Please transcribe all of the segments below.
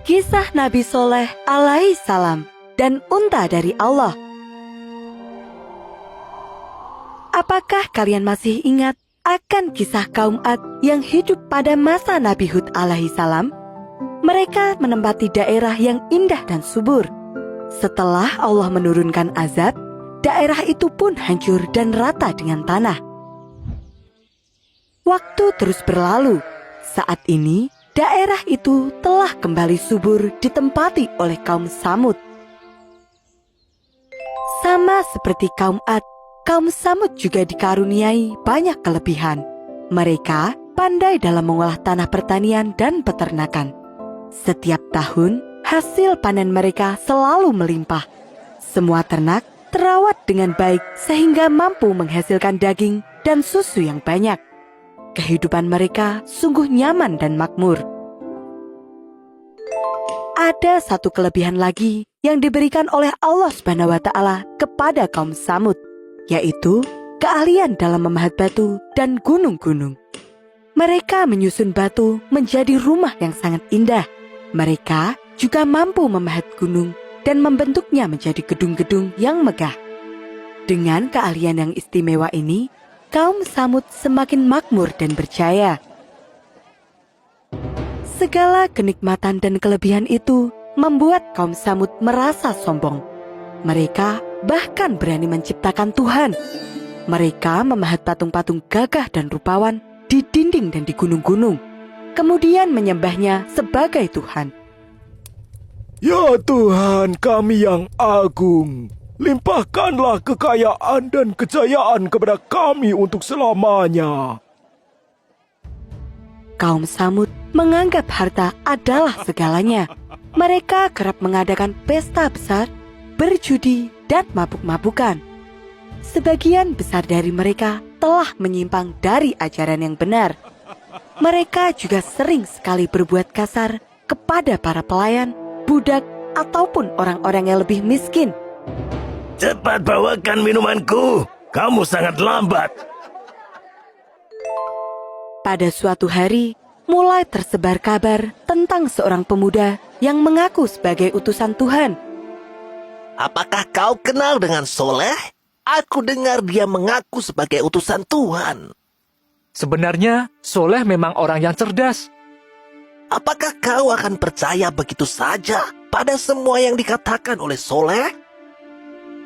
Kisah Nabi Soleh alaihi salam dan unta dari Allah. Apakah kalian masih ingat akan kisah kaum Ad yang hidup pada masa Nabi Hud alaihi salam? Mereka menempati daerah yang indah dan subur. Setelah Allah menurunkan azab, daerah itu pun hancur dan rata dengan tanah. Waktu terus berlalu. Saat ini, daerah itu telah kembali subur ditempati oleh kaum Samud. Sama seperti kaum Ad, kaum Samud juga dikaruniai banyak kelebihan. Mereka pandai dalam mengolah tanah pertanian dan peternakan. Setiap tahun, hasil panen mereka selalu melimpah. Semua ternak terawat dengan baik sehingga mampu menghasilkan daging dan susu yang banyak. Kehidupan mereka sungguh nyaman dan makmur. Ada satu kelebihan lagi yang diberikan oleh Allah SWT kepada kaum Samud, yaitu keahlian dalam memahat batu dan gunung-gunung. Mereka menyusun batu menjadi rumah yang sangat indah. Mereka juga mampu memahat gunung dan membentuknya menjadi gedung-gedung yang megah. Dengan keahlian yang istimewa ini, kaum Samud semakin makmur dan berjaya. Segala kenikmatan dan kelebihan itu membuat kaum Samud merasa sombong. Mereka bahkan berani menciptakan Tuhan. Mereka memahat patung-patung gagah dan rupawan di dinding dan di gunung-gunung, kemudian menyembahnya sebagai Tuhan. Ya Tuhan kami yang agung, limpahkanlah kekayaan dan kejayaan kepada kami untuk selamanya. Kaum Samud menganggap harta adalah segalanya. Mereka kerap mengadakan pesta besar, berjudi, dan mabuk-mabukan. Sebagian besar dari mereka telah menyimpang dari ajaran yang benar. Mereka juga sering sekali berbuat kasar kepada para pelayan, budak, ataupun orang-orang yang lebih miskin. Cepat bawakan minumanku, kamu sangat lambat. Pada suatu hari, mulai tersebar kabar tentang seorang pemuda yang mengaku sebagai utusan Tuhan. Apakah kau kenal dengan Soleh? Aku dengar dia mengaku sebagai utusan Tuhan. Sebenarnya, Soleh memang orang yang cerdas. Apakah kau akan percaya begitu saja pada semua yang dikatakan oleh Soleh?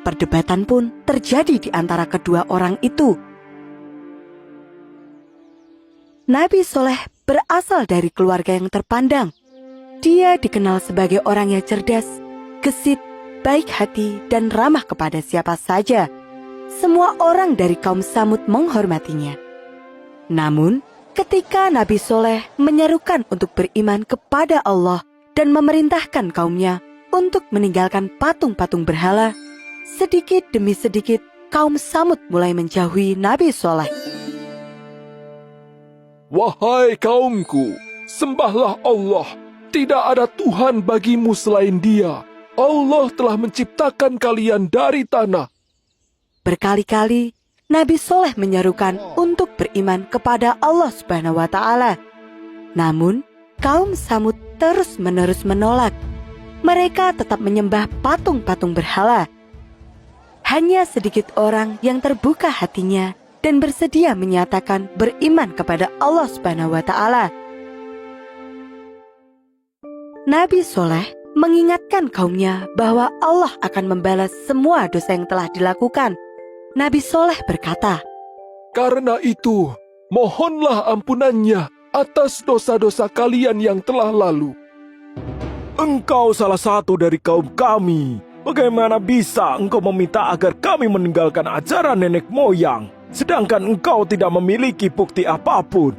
Perdebatan pun terjadi di antara kedua orang itu. Nabi Soleh berasal dari keluarga yang terpandang. Dia dikenal sebagai orang yang cerdas, gesit, baik hati, dan ramah kepada siapa saja. Semua orang dari kaum Samud menghormatinya. Namun, ketika Nabi Soleh menyerukan untuk beriman kepada Allah dan memerintahkan kaumnya untuk meninggalkan patung-patung berhala, sedikit demi sedikit kaum Samud mulai menjauhi Nabi Soleh. Wahai kaumku, sembahlah Allah. Tidak ada Tuhan bagimu selain Dia. Allah telah menciptakan kalian dari tanah. Berkali-kali Nabi Soleh menyerukan untuk beriman kepada Allah SWT. Namun, kaum Samud terus-menerus menolak. Mereka tetap menyembah patung-patung berhala. Hanya sedikit orang yang terbuka hatinya dan bersedia menyatakan beriman kepada Allah SWT. Nabi Soleh mengingatkan kaumnya bahwa Allah akan membalas semua dosa yang telah dilakukan. Nabi Soleh berkata, Karena itu, mohonlah ampunannya atas dosa-dosa kalian yang telah lalu. Engkau salah satu dari kaum kami. Bagaimana bisa engkau meminta agar kami meninggalkan ajaran nenek moyang, sedangkan engkau tidak memiliki bukti apapun?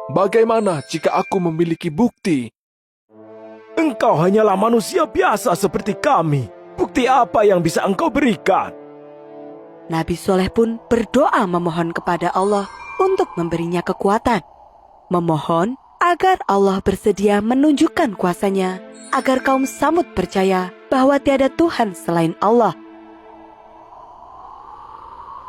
Bagaimana jika aku memiliki bukti? Engkau hanyalah manusia biasa seperti kami. Bukti apa yang bisa engkau berikan? Nabi Soleh pun berdoa memohon kepada Allah untuk memberinya kekuatan. Memohon agar Allah bersedia menunjukkan kuasanya agar kaum Samud percaya bahwa tiada Tuhan selain Allah.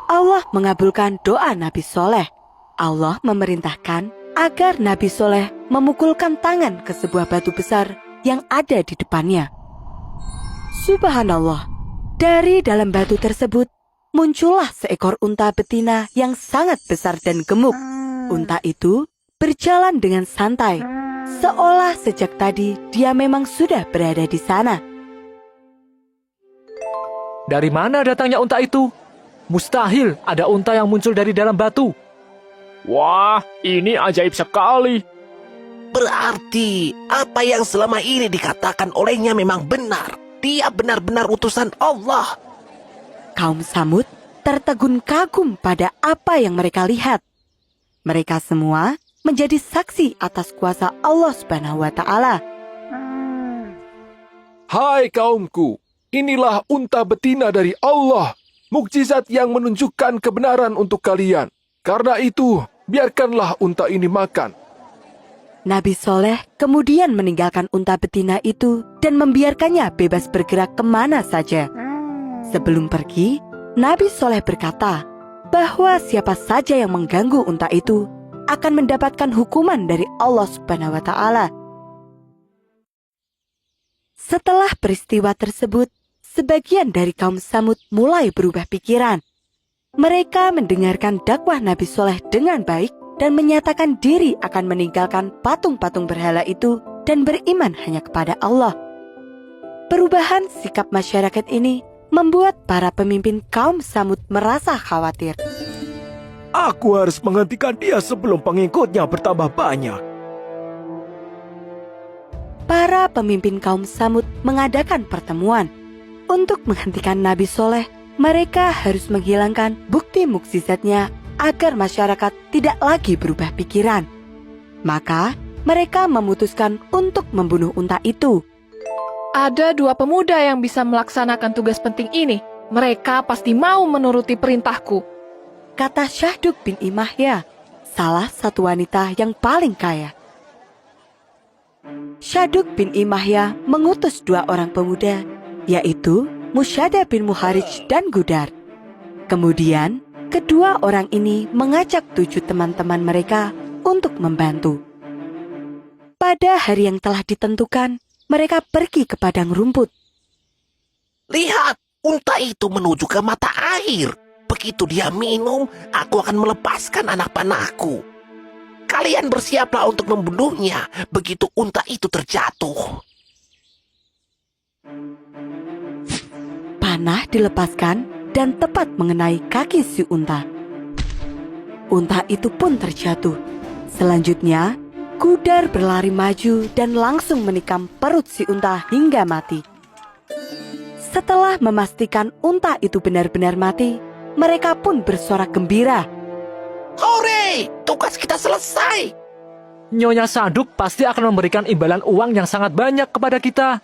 Allah mengabulkan doa Nabi Soleh. Allah memerintahkan agar Nabi Soleh memukulkan tangan ke sebuah batu besar yang ada di depannya. Subhanallah, dari dalam batu tersebut muncullah seekor unta betina yang sangat besar dan gemuk. Unta itu berjalan dengan santai, seolah sejak tadi dia memang sudah berada di sana. Dari mana datangnya unta itu? Mustahil ada unta yang muncul dari dalam batu. Wah, ini ajaib sekali. Berarti apa yang selama ini dikatakan olehnya memang benar. Dia benar-benar utusan Allah. Kaum Samud tertegun kagum pada apa yang mereka lihat. Mereka semua menjadi saksi atas kuasa Allah Subhanahu wa Ta'ala. Hai kaumku, inilah unta betina dari Allah, mukjizat yang menunjukkan kebenaran untuk kalian. Karena itu, biarkanlah unta ini makan. Nabi Soleh kemudian meninggalkan unta betina itu dan membiarkannya bebas bergerak kemana saja. Sebelum pergi, Nabi Soleh berkata bahwa siapa saja yang mengganggu unta itu akan mendapatkan hukuman dari Allah Subhanahu wa Ta'ala. Setelah peristiwa tersebut, sebagian dari kaum Samud mulai berubah pikiran. Mereka mendengarkan dakwah Nabi Soleh dengan baik dan menyatakan diri akan meninggalkan patung-patung berhala itu dan beriman hanya kepada Allah. Perubahan sikap masyarakat ini membuat para pemimpin kaum Samud merasa khawatir. Aku harus menghentikan dia sebelum pengikutnya bertambah banyak. Para pemimpin kaum Samud mengadakan pertemuan. Untuk menghentikan Nabi Soleh, mereka harus menghilangkan bukti mukjizatnya agar masyarakat tidak lagi berubah pikiran. Maka, mereka memutuskan untuk membunuh unta itu. Ada 2 pemuda yang bisa melaksanakan tugas penting ini. Mereka pasti mau menuruti perintahku. Kata Syahduk bin Imahya, salah satu wanita yang paling kaya. Syahduk bin Imahya mengutus 2 orang pemuda, yaitu Musyada bin Muharij dan Gudar. Kemudian, kedua orang ini mengajak 7 teman-teman mereka untuk membantu. Pada hari yang telah ditentukan, mereka pergi ke padang rumput. Lihat, unta itu menuju ke mata air. Begitu dia minum, aku akan melepaskan anak panahku. Kalian bersiaplah untuk membunuhnya begitu unta itu terjatuh. Panah dilepaskan dan tepat mengenai kaki si unta. Unta itu pun terjatuh. Selanjutnya, Gudar berlari maju dan langsung menikam perut si unta hingga mati. Setelah memastikan unta itu benar-benar mati, mereka pun bersorak gembira. Hore, tugas kita selesai. Nyonya Saduk pasti akan memberikan imbalan uang yang sangat banyak kepada kita.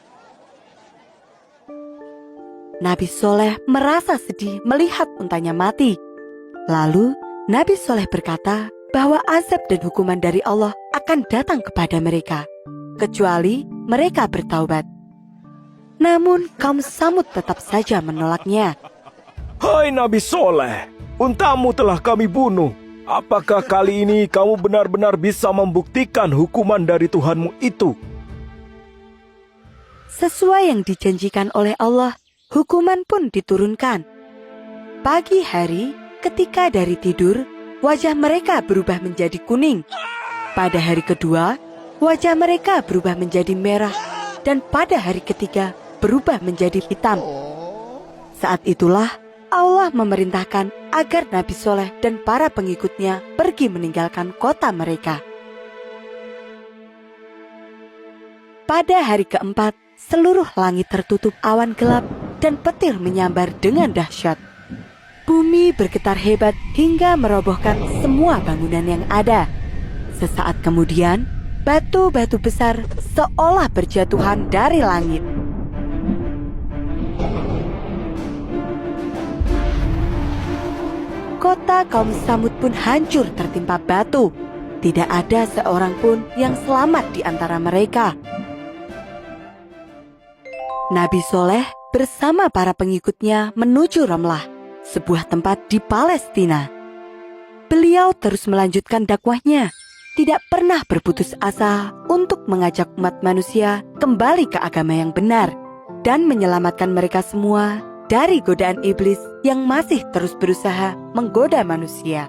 Nabi Soleh merasa sedih melihat untanya mati. Lalu, Nabi Soleh berkata bahwa azab dan hukuman dari Allah akan datang kepada mereka, kecuali mereka bertaubat. Namun, kaum Samud tetap saja menolaknya. Hai Nabi Soleh, untamu telah kami bunuh. Apakah kali ini kamu benar-benar bisa membuktikan hukuman dari Tuhanmu itu? Sesuai yang dijanjikan oleh Allah, hukuman pun diturunkan. Pagi hari, ketika dari tidur, wajah mereka berubah menjadi kuning. Pada hari kedua, wajah mereka berubah menjadi merah. Dan pada hari ketiga, berubah menjadi hitam. Saat itulah, Allah memerintahkan agar Nabi Soleh dan para pengikutnya pergi meninggalkan kota mereka. Pada hari keempat, seluruh langit tertutup awan gelap dan petir menyambar dengan dahsyat. Bumi bergetar hebat hingga merobohkan semua bangunan yang ada. Sesaat kemudian, batu-batu besar seolah berjatuhan dari langit. Kota kaum Samud pun hancur tertimpa batu. Tidak ada seorang pun yang selamat di antara mereka. Nabi Soleh bersama para pengikutnya menuju Ramlah, sebuah tempat di Palestina. Beliau terus melanjutkan dakwahnya. tidak pernah berputus asa untuk mengajak umat manusia kembali ke agama yang benar dan menyelamatkan mereka semua dari godaan iblis yang masih terus berusaha menggoda manusia.